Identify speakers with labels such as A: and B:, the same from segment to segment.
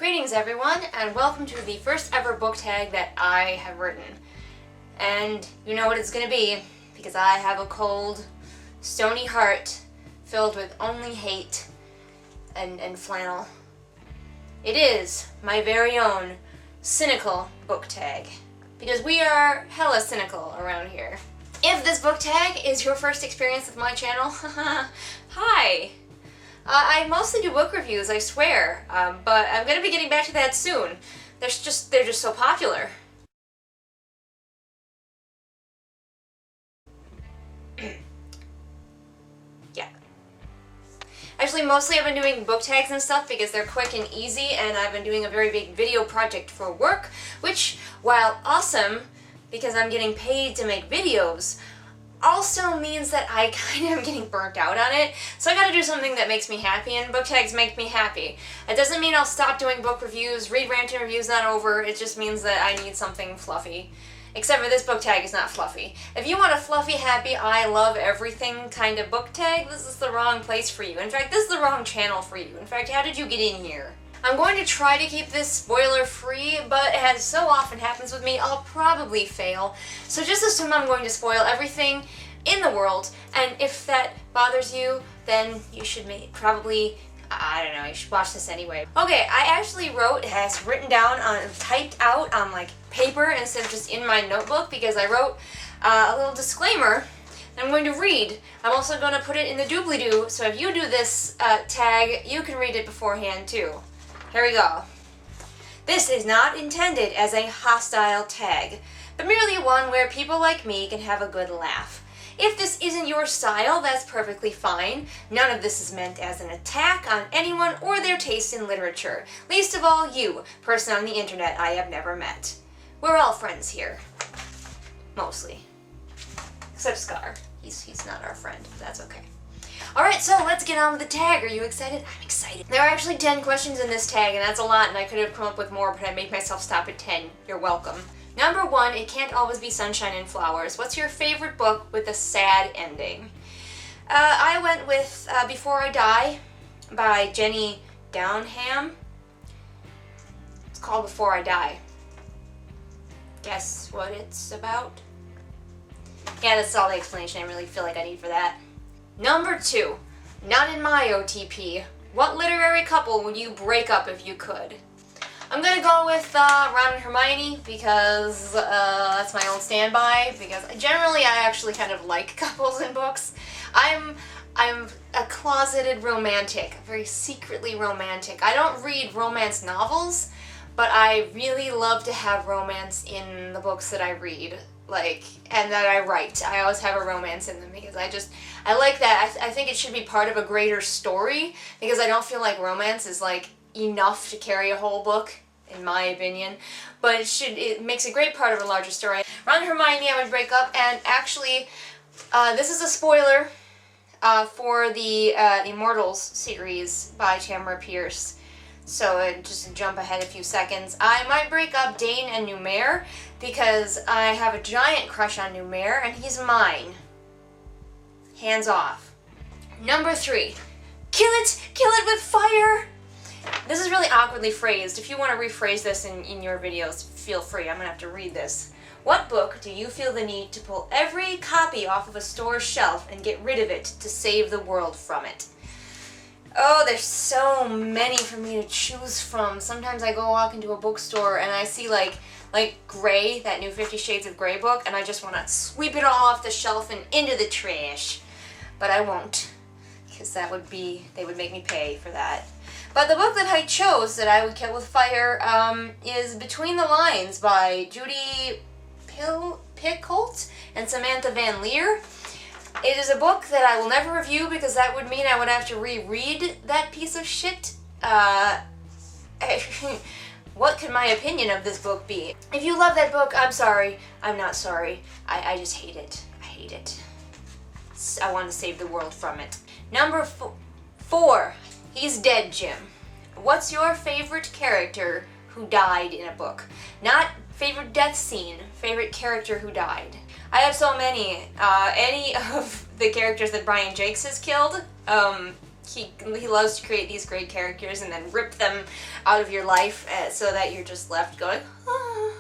A: Greetings everyone, and welcome to the first ever book tag that I have written. And you know what it's gonna be, because I have a cold, stony heart filled with only hate and flannel. It is my very own Cynical book tag, because we are hella cynical around here. If this book tag is your first experience with my channel, hi! I mostly do book reviews, I swear, but I'm gonna be getting back to that soon. They're just so popular. Yeah. Actually, mostly I've been doing book tags and stuff because they're quick and easy, and I've been doing a very big video project for work, which, while awesome, because I'm getting paid to make videos, also means that I kind of am getting burnt out on it, so I gotta do something that makes me happy, and book tags make me happy. It doesn't mean I'll stop doing book reviews, read ranting reviews not over, it just means that I need something fluffy. Except for this book tag is not fluffy. If you want a fluffy, happy, I love everything kind of book tag, this is the wrong place for you. In fact, this is the wrong channel for you. In fact, how did you get in here? I'm going to try to keep this spoiler-free, but as so often happens with me, I'll probably fail. So just assume I'm going to spoil everything in the world, and if that bothers you, then you should probably, I don't know, you should watch this anyway. Okay, I actually has written down typed out on like paper instead of just in my notebook, because I wrote a little disclaimer that I'm going to read. I'm also going to put it in the doobly-doo, so if you do this tag, you can read it beforehand too. Here we go. This is not intended as a hostile tag, but merely one where people like me can have a good laugh. If this isn't your style, that's perfectly fine. None of this is meant as an attack on anyone or their taste in literature. Least of all you, person on the internet I have never met. We're all friends here. Mostly. Except Scar. He's not our friend, but that's okay. Alright, so let's get on with the tag. Are you excited? I'm excited. There are actually 10 questions in this tag, and that's a lot, and I could have come up with more, but I made myself stop at 10. You're welcome. Number 1, It Can't Always Be Sunshine and Flowers. What's your favorite book with a sad ending? I went with Before I Die by Jenny Downham. It's called Before I Die. Guess what it's about? Yeah, that's all the explanation I really feel like I need for that. Number 2, Not in My OTP. What literary couple would you break up if you could? I'm gonna go with Ron and Hermione, because that's my own standby, because generally I actually kind of like couples in books. I'm a closeted romantic, very secretly romantic. I don't read romance novels, but I really love to have romance in the books that I read, and that I write. I always have a romance in them, because I like that. I think it should be part of a greater story, because I don't feel like romance is enough to carry a whole book, in my opinion, but it makes a great part of a larger story. Ron and Hermione I would break up, and actually, this is a spoiler for the Immortals series by Tamara Pierce, so just jump ahead a few seconds. I might break up Dane and Numair, because I have a giant crush on Numair, and he's mine. Hands off. Number 3, Kill it with fire! This is really awkwardly phrased. If you want to rephrase this in your videos, feel free. I'm going to have to read this. What book do you feel the need to pull every copy off of a store's shelf and get rid of it to save the world from it? Oh, there's so many for me to choose from. Sometimes I go walk into a bookstore and I see like Grey, that new 50 Shades of Grey book, and I just want to sweep it all off the shelf and into the trash. But I won't, because they would make me pay for that. But the book that I chose that I would kill with fire is Between the Lines by Judy Picoult and Samantha Van Leer. It is a book that I will never review, because that would mean I would have to reread that piece of shit. What could my opinion of this book be? If you love that book, I'm sorry. I'm not sorry. I just hate it. I hate it. I want to save the world from it. Number 4. He's Dead, Jim. What's your favorite character who died in a book? Not favorite death scene, favorite character who died. I have so many. Any of the characters that Brian Jakes has killed, He loves to create these great characters and then rip them out of your life so that you're just left going, ah.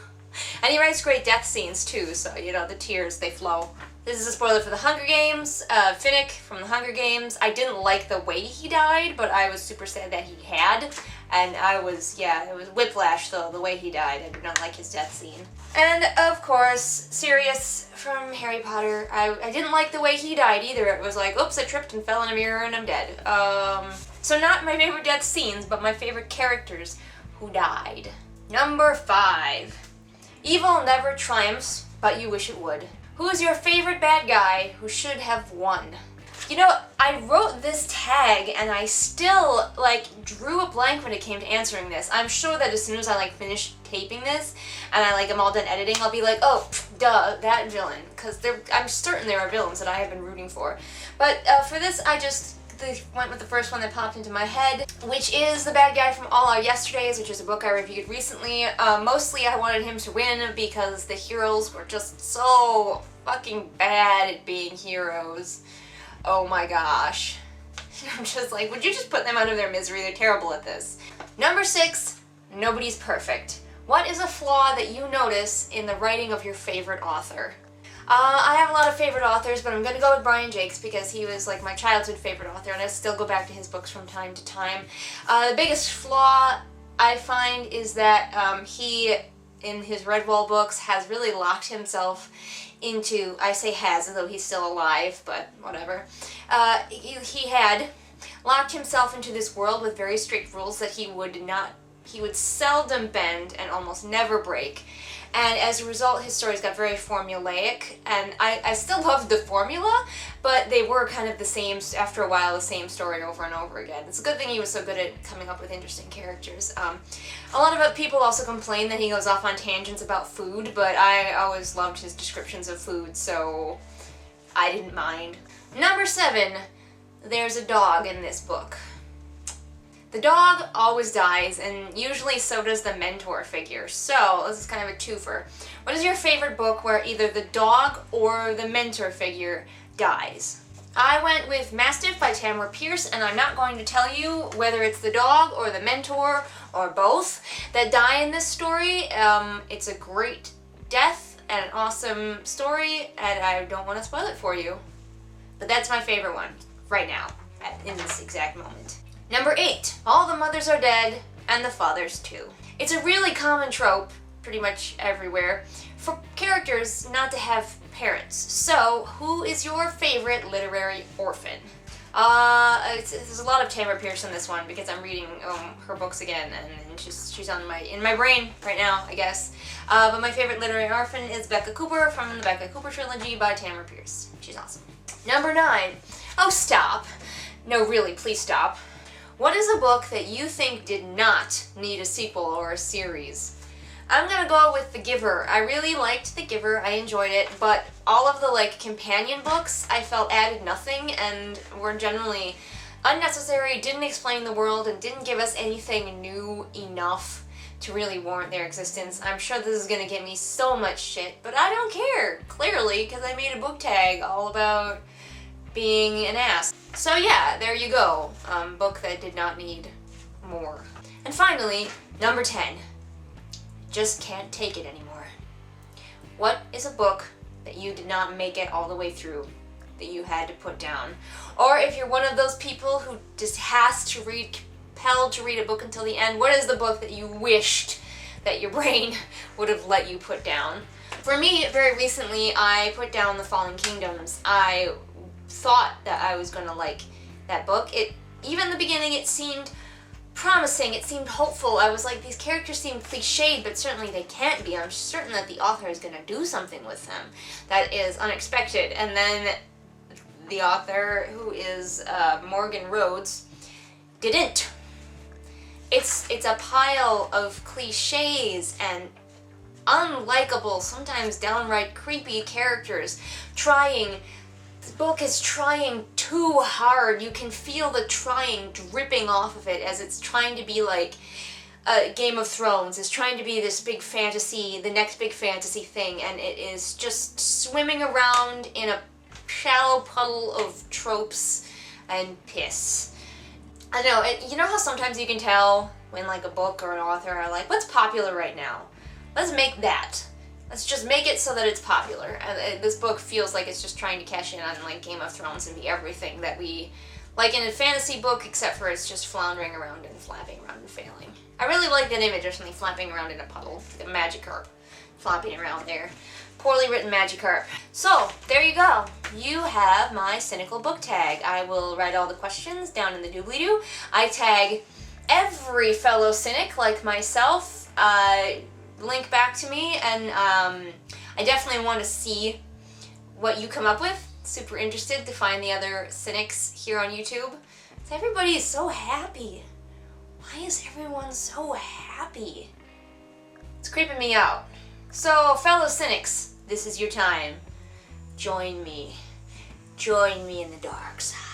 A: And he writes great death scenes too, so, you know, the tears, they flow. This is a spoiler for The Hunger Games. Finnick from The Hunger Games. I didn't like the way he died, but I was super sad that he had. And it was whiplash, though, the way he died. I did not like his death scene. And, of course, Sirius from Harry Potter. I didn't like the way he died, either. It was like, oops, I tripped and fell in a mirror and I'm dead. So not my favorite death scenes, but my favorite characters who died. Number 5. Evil never triumphs, but you wish it would. Who is your favorite bad guy who should have won? You know, I wrote this tag and I still, drew a blank when it came to answering this. I'm sure that as soon as I, finish taping this and I'm all done editing, I'll be like, oh, duh, that villain. Because I'm certain there are villains that I have been rooting for. But for this, I just went with the first one that popped into my head, which is the bad guy from All Our Yesterdays, which is a book I reviewed recently. Mostly I wanted him to win because the heroes were just so fucking bad at being heroes. Oh my gosh. I'm just like, would you just put them out of their misery? They're terrible at this. Number 6, nobody's perfect. What is a flaw that you notice in the writing of your favorite author? I have a lot of favorite authors, but I'm going to go with Brian Jacques because he was my childhood favorite author and I still go back to his books from time to time. The biggest flaw I find is that he, in his Redwall books, has really locked himself into, I say has, although he's still alive, but whatever. He had locked himself into this world with very strict rules that he would seldom bend and almost never break. And as a result, his stories got very formulaic, and I still loved the formula, but they were kind of the same, after a while, the same story over and over again. It's a good thing he was so good at coming up with interesting characters. A lot of people also complain that he goes off on tangents about food, but I always loved his descriptions of food, so I didn't mind. Number 7, there's a dog in this book. The dog always dies, and usually so does the mentor figure. So, this is kind of a twofer. What is your favorite book where either the dog or the mentor figure dies? I went with Mastiff by Tamara Pierce, and I'm not going to tell you whether it's the dog or the mentor or both that die in this story. It's a great death and an awesome story, and I don't want to spoil it for you. But that's my favorite one, right now, in this exact moment. Number 8, all the mothers are dead, and the fathers too. It's a really common trope, pretty much everywhere, for characters not to have parents. So, who is your favorite literary orphan? There's a lot of Tamara Pierce in this one because I'm reading her books again, and she's in my brain right now, I guess. But my favorite literary orphan is Becca Cooper from the Becca Cooper trilogy by Tamara Pierce. She's awesome. Number 9. Oh, stop. No, really, please stop. What is a book that you think did not need a sequel or a series? I'm gonna go with The Giver. I really liked The Giver, I enjoyed it, but all of the companion books I felt added nothing and were generally unnecessary, didn't explain the world, and didn't give us anything new enough to really warrant their existence. I'm sure this is gonna get me so much shit, but I don't care, clearly, because I made a book tag all about being an ass. So yeah, there you go. Book that did not need more. And finally, number 10. Just can't take it anymore. What is a book that you did not make it all the way through, that you had to put down? Or if you're one of those people who just has to read, compelled to read a book until the end, what is the book that you wished that your brain would have let you put down? For me, very recently, I put down The Fallen Kingdoms. I thought that I was going to like that book. Even in the beginning, it seemed promising, it seemed hopeful. I was like, these characters seem cliched, but certainly they can't be. I'm certain that the author is going to do something with them that is unexpected. And then the author, who is Morgan Rhodes, didn't. It's a pile of cliches and unlikable, sometimes downright creepy characters trying. The book is trying too hard. You can feel the trying dripping off of it as it's trying to be like Game of Thrones. It's trying to be this big fantasy, the next big fantasy thing, and it is just swimming around in a shallow puddle of tropes and piss. I don't know, you know how sometimes you can tell when like a book or an author are like, what's popular right now? Let's make that. Let's just make it so that it's popular. And this book feels like it's just trying to cash in on like Game of Thrones and be everything that we like in a fantasy book, except for it's just floundering around and flapping around and failing. I really like that image of something flapping around in a puddle. The Magikarp flopping around there. Poorly written Magikarp. So, there you go. You have my Cynical book tag. I will write all the questions down in the doobly-doo. I tag every fellow cynic like myself. Link back to me, and I definitely want to see what you come up with. Super interested to find the other cynics here on YouTube. Everybody is so happy. Why is everyone so happy? It's creeping me out. So, fellow cynics, this is your time. Join me. Join me in the dark side.